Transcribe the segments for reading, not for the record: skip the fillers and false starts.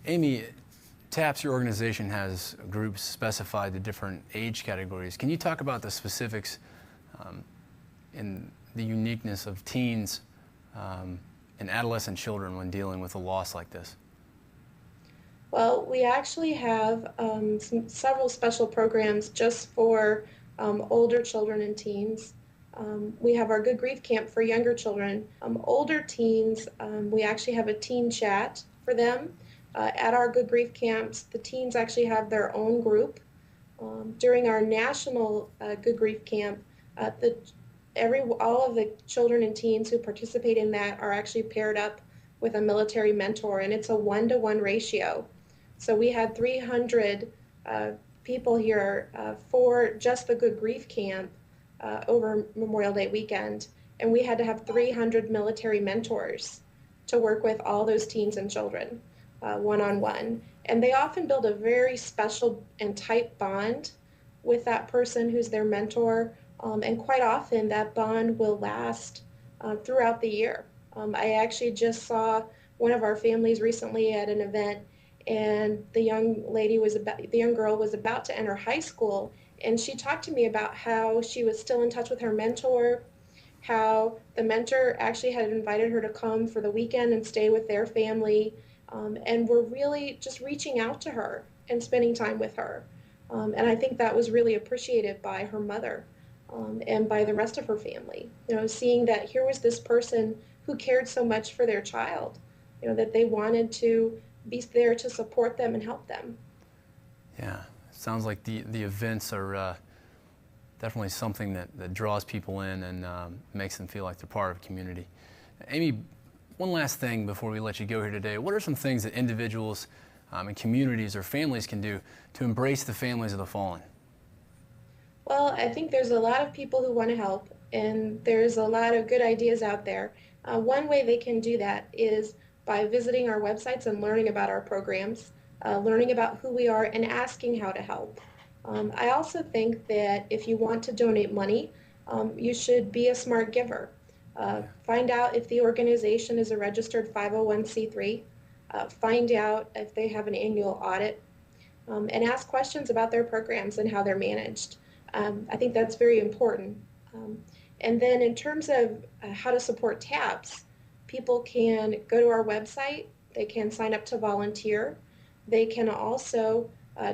Amy, TAPS, your organization has groups specified to different age categories. Can you talk about the specifics in the uniqueness of teens and adolescent children when dealing with a loss like this? Well, we actually have several special programs just for older children and teens. We have our Good Grief Camp for younger children. Older teens, we actually have a teen chat for them. At our Good Grief Camps, the teens actually have their own group. During our national Good Grief Camp, all of the children and teens who participate in that are actually paired up with a military mentor, and it's a 1-to-1 ratio. So we had 300 people here for just the Good Grief Camp over Memorial Day weekend, and we had to have 300 military mentors to work with all those teens and children one-on-one. And they often build a very special and tight bond with that person who's their mentor, and quite often that bond will last throughout the year. I actually just saw one of our families recently at an event, and the young girl was about to enter high school, and she talked to me about how she was still in touch with her mentor, how the mentor actually had invited her to come for the weekend and stay with their family, and were really just reaching out to her and spending time with her. And I think that was really appreciated by her mother and by the rest of her family. You know, seeing that here was this person who cared so much for their child, you know, that they wanted to be there to support them and help them. Yeah, it sounds like the events are definitely something that draws people in and makes them feel like they're part of a community. Amy, one last thing before we let you go here today. What are some things that individuals and communities or families can do to embrace the families of the fallen? Well, I think there's a lot of people who want to help, and there's a lot of good ideas out there. One way they can do that is by visiting our websites and learning about our programs, learning about who we are, and asking how to help. I also think that if you want to donate money, you should be a smart giver. Find out if the organization is a registered 501c3. Find out if they have an annual audit, and ask questions about their programs and how they're managed. I think that's very important. And then in terms of how to support TAPS, people can go to our website, they can sign up to volunteer, they can also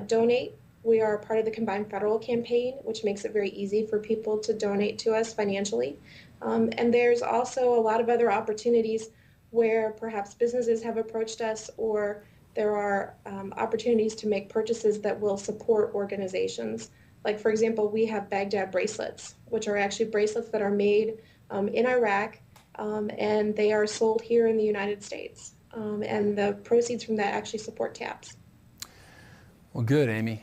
donate. We are part of the Combined Federal Campaign, which makes it very easy for people to donate to us financially. And there's also a lot of other opportunities where perhaps businesses have approached us, or there are opportunities to make purchases that will support organizations. Like, for example, we have Baghdad bracelets, which are actually bracelets that are made in Iraq, and they are sold here in the United States. And the proceeds from that actually support TAPS. Well, good, Amy.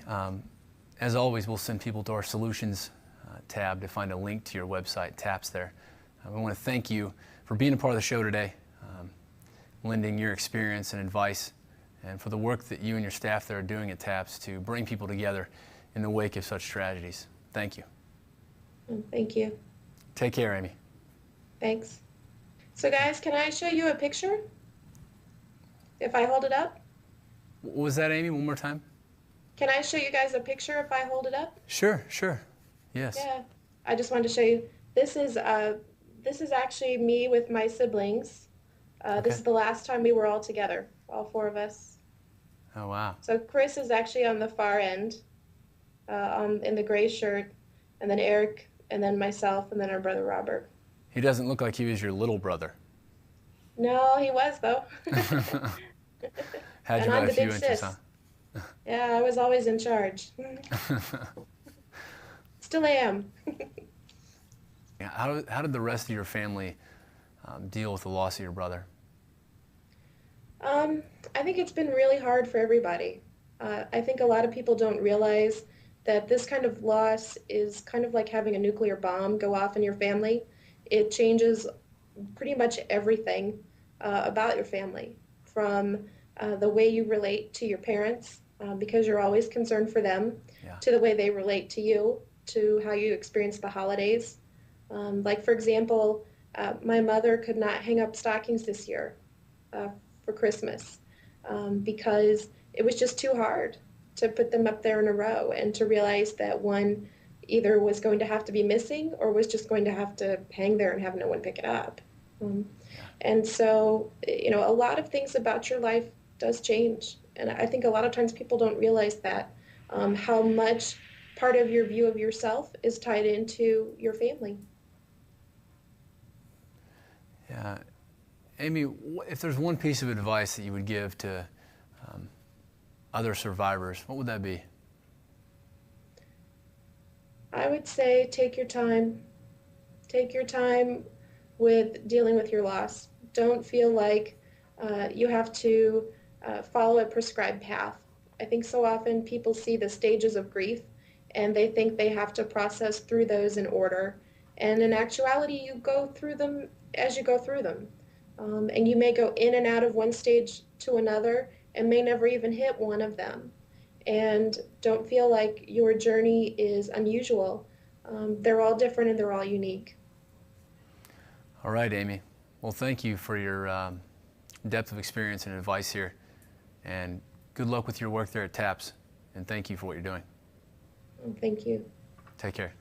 As always, we'll send people to our Solutions tab to find a link to your website, TAPS there. We want to thank you for being a part of the show today, lending your experience and advice, and for the work that you and your staff there are doing at TAPS to bring people together in the wake of such tragedies. Thank you. Thank you. Take care, Amy. Thanks. So guys, can I show you a picture? If I hold it up? What was that, Amy? One more time? Can I show you guys a picture if I hold it up? Sure. Yes. Yeah. I just wanted to show you. This is actually me with my siblings. Okay. This is the last time we were all together, all four of us. Oh, wow. So Chris is actually on the far end, in the gray shirt, and then Eric, and then myself, and then our brother Robert. He doesn't look like he was your little brother. No, he was, though. Had you about a few inches, huh? Yeah, I was always in charge. Still am. Yeah, how did the rest of your family deal with the loss of your brother? I think it's been really hard for everybody. I think a lot of people don't realize that this kind of loss is kind of like having a nuclear bomb go off in your family. It changes pretty much everything about your family, from the way you relate to your parents, because you're always concerned for them, to the way they relate to you, to how you experience the holidays. Like, for example, my mother could not hang up stockings this year for Christmas. because it was just too hard to put them up there in a row and to realize that one either was going to have to be missing or was just going to have to hang there and have no one pick it up. Um, and so, a lot of things about your life does change. And I think a lot of times people don't realize that, how much part of your view of yourself is tied into your family. Yeah. Amy, if there's one piece of advice that you would give to other survivors, what would that be? I would say take your time. Take your time with dealing with your loss. Don't feel like you have to follow a prescribed path. I think so often people see the stages of grief and they think they have to process through those in order. And in actuality, you go through them as you go through them. And you may go in and out of one stage to another and may never even hit one of them. And don't feel like your journey is unusual. They're all different and they're all unique. All right, Amy. Well, thank you for your depth of experience and advice here. And good luck with your work there at TAPS. And thank you for what you're doing. Thank you. Take care.